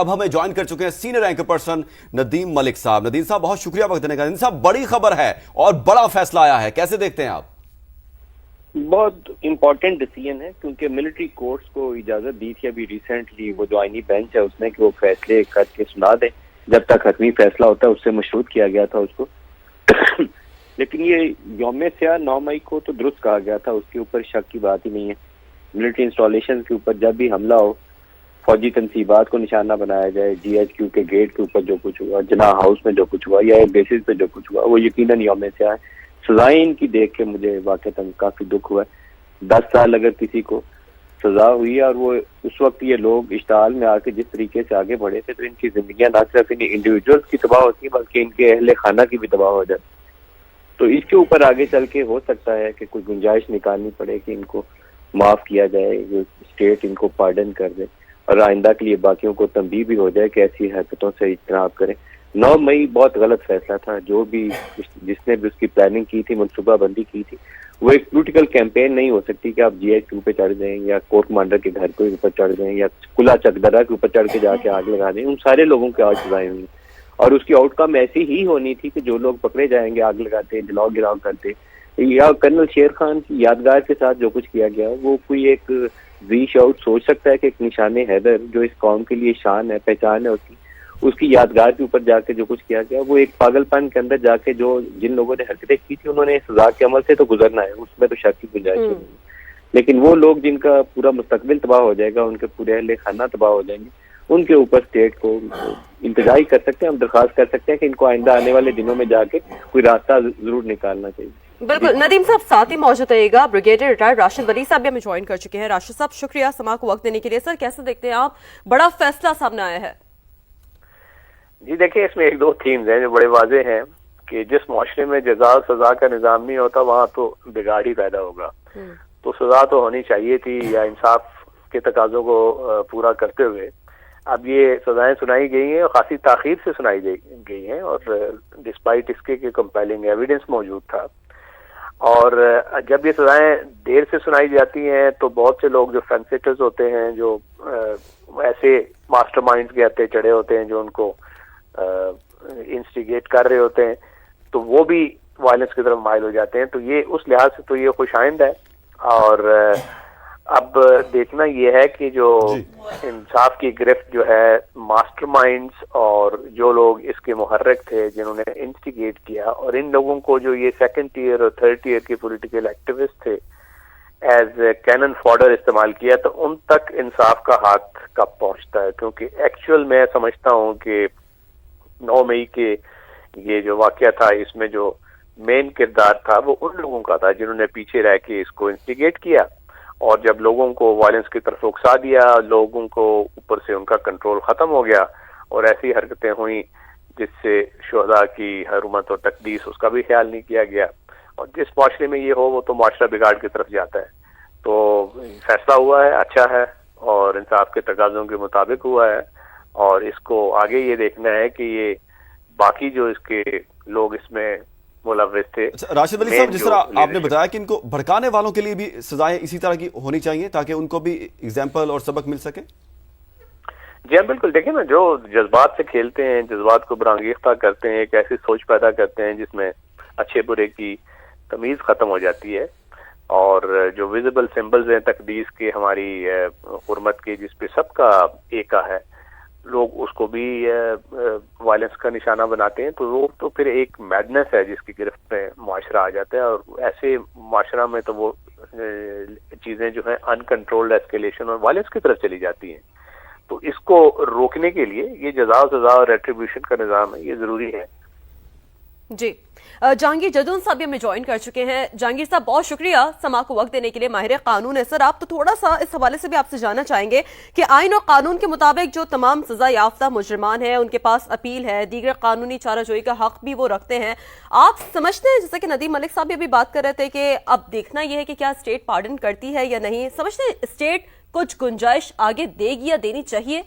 अब हमें ज्वाइन कर चुके हैं senior anchor person Nadeem Malik साहब। नदीम साहब बहुत शुक्रिया वक्त देने का। नदीम साहब बड़ी खबर है और बड़ा फैसला आया है, कैसे देखते हैं आप? बहुत इंपॉर्टेंट डिसीजन है क्योंकि मिलिट्री कोर्ट्स को इजाजत दी थी अभी रिसेंटली वो जो आईनी बेंच है उसने कि वो फैसले करके सुना दे, जब तक हतमी फैसला होता है उससे मशरूत किया गया था उसको। लेकिन ये यौम स्याह 9 मई को तो दुरुस्त कहा गया था, उसके ऊपर शक की बात ही नहीं है। मिलिट्री इंस्टॉलेशन के ऊपर जब भी हमला हो, फौजी तनसीबात को निशाना बनाया जाए, GHQ के गेट के ऊपर जो कुछ हुआ, जनाह हाउस में जो कुछ हुआ या एक बेसिस पे जो कुछ हुआ, वो यकीनन यौम स्याह है। सजाएं इनकी देख के मुझे वाकई काफी दुख हुआ है। 10 साल अगर किसी को सजा हुई है और वो उस वक्त ये लोग इश्ताल में आके जिस तरीके से आगे बढ़े थे, तो इनकी जिंदगियां ना सिर्फ इन इंडिविजुअल्स की तबाह होती है बल्कि इनके अहले खाना की भी तबाह हो जाए। तो इसके ऊपर आगे चल के हो सकता है कि कोई गुंजाइश निकालनी पड़े कि इनको माफ किया जाए, जो स्टेट इनको पार्डन कर दे और आइंदा के लिए बाकियों को तंबीह भी हो जाए कि ऐसी हरकतों से इज्तनाब करें। 9 मई बहुत गलत फैसला था। जो भी जिसने भी उसकी प्लानिंग की थी, मनसूबा बंदी की थी, वो एक पॉलिटिकल कैंपेन नहीं हो सकती कि आप GHQ पे चढ़ जाएं या कोर्ट कमांडर के घर के ऊपर चढ़ जाएं या कुला चकदरा के ऊपर चढ़ के जाके आग लगा दें। उन सारे लोगों की आज सजाएं हुई और उसकी आउटकम ऐसी ही होनी थी कि जो लोग पकड़े जाएंगे, आग लगाते, जलाओ गिराव करते, या कर्नल शेर खान की यादगार के साथ जो कुछ किया गया वो कोई एक रीच आउट सोच सकता है कि एक निशाने हैदर जो इस कौम के लिए शान है, पहचान है उसकी यादगार के ऊपर जाके जो कुछ किया गया वो एक पागलपन के अंदर जाके जो जिन लोगों ने हरकतें की थी उन्होंने सजा के अमल से तो गुजरना है, उसमें तो शक की गुंजाइश नहीं है। लेकिन वो लोग जिनका पूरा मुस्तकबिल तबाह हो जाएगा, उनके पूरे अहले खाना तबाह हो जाएंगे, उनके ऊपर स्टेट को इंतजाई कर सकते हैं, हम दरख्वास्त कर सकते हैं कि इनको आइंदा आने वाले दिनों में जाके कोई रास्ता जरूर निकालना चाहिए। बिल्कुल। नदीम साहब साथ ही मौजूद रहेगा ब्रिगेडियर रिटायर्ड राशिद वली साहब भी हमें ज्वाइन कर चुके हैं। राशिद साहब शुक्रिया समा को वक्त देने के लिए। सर कैसे देखते हैं आप, बड़ा फैसला सामने आया है? जी देखिए, इसमें 1-2 थीम्स हैं जो बड़े वाजे हैं कि जिस माशरे में जजा सजा का निजाम नहीं होता वहाँ तो बिगाड़ ही पैदा होगा। तो सजा तो होनी चाहिए थी या इंसाफ के तकाजों को पूरा करते हुए अब ये सजाएं सुनाई गई हैं और खासी ताखीर से सुनाई गई हैं और डिस्पाइट इसके कि कंपेलिंग एविडेंस मौजूद था। और जब ये सजाएं देर से सुनाई जाती हैं तो बहुत से लोग जो फेंसेटर्स होते हैं, जो ऐसे मास्टरमाइंड्स के हत्थे चढ़े होते हैं जो उनको इंस्टिगेट कर रहे होते हैं, तो वो भी वायलेंस की तरफ माइल हो जाते हैं। तो ये उस लिहाज से तो ये खुशाइंद है। और अब देखना ये है कि जो इंसाफ की गिरफ्त जो है मास्टरमाइंड्स और जो लोग इसके मुहर्रिक थे जिन्होंने इंस्टिगेट किया, और इन लोगों को जो ये 2nd टियर और 3rd टियर के पॉलिटिकल एक्टिविस्ट थे एज कैनन फॉडर इस्तेमाल किया, तो उन तक इंसाफ का हाथ कब पहुंचता है? क्योंकि एक्चुअल मैं समझता हूं कि 9 मई के ये जो वाकया था इसमें जो मेन किरदार था वो उन लोगों का था जिन्होंने पीछे रह के इसको इंस्टिगेट किया, और जब लोगों को वायलेंस की तरफ उकसा दिया, लोगों को ऊपर से उनका कंट्रोल खत्म हो गया और ऐसी हरकतें हुई जिससे शुहदा की हरमत और तकदीस उसका भी ख्याल नहीं किया गया। और जिस माशरे में ये हो वो तो माशरा बिगाड़ की तरफ जाता है। तो फैसला हुआ है, अच्छा है और इंसाफ के तकाजों के मुताबिक हुआ है, और इसको आगे ये देखना है कि ये बाकी जो इसके लोग इसमें मुलव्विस थे। राशिद वली साहब, जिस तरह आपने बताया कि इनको भड़काने वालों के लिए भी सजाएं इसी तरह की होनी चाहिए ताकि उनको भी एग्जाम्पल और सबक मिल सके। जी हाँ बिल्कुल। देखिए ना, जो जज्बात से खेलते हैं, जज्बात को बरांगेख्ता करते हैं, एक ऐसी सोच पैदा करते हैं जिसमें अच्छे बुरे की तमीज खत्म हो जाती है, और जो विजिबल सिंबल्स हैं तकदीस के, हमारी हुर्मत के, जिसपे सबका एका है, लोग उसको भी वायलेंस का निशाना बनाते हैं। तो वो तो फिर एक मैडनेस है जिसकी गिरफ्त में मुआशरा आ जाता है, और ऐसे मुआशरा में तो वो चीजें जो है अनकंट्रोल्ड एस्केलेशन और वायलेंस की तरफ चली जाती हैं। तो इसको रोकने के लिए ये जज़ा सजा और रेट्रीब्यूशन का निज़ाम है, ये जरूरी है। जी, जहांगीर जदून साहब भी हमें ज्वाइन कर चुके हैं। जहांगीर साहब बहुत शुक्रिया समा को वक्त देने के लिए, माहिर कानून है। सर आप तो थोड़ा सा इस हवाले से भी आपसे जानना चाहेंगे कि आइन और कानून के मुताबिक जो तमाम सजा याफ्ता मुजरिमान हैं उनके पास अपील है, दीगर कानूनी चाराजोई का हक भी वो रखते हैं। आप समझते हैं, जैसे कि नदीम मलिक साहब भी अभी बात कर रहे थे कि अब देखना यह है कि क्या स्टेट पार्डन करती है या नहीं, समझते हैं स्टेट कुछ गुंजाइश आगे देगी या देनी चाहिए?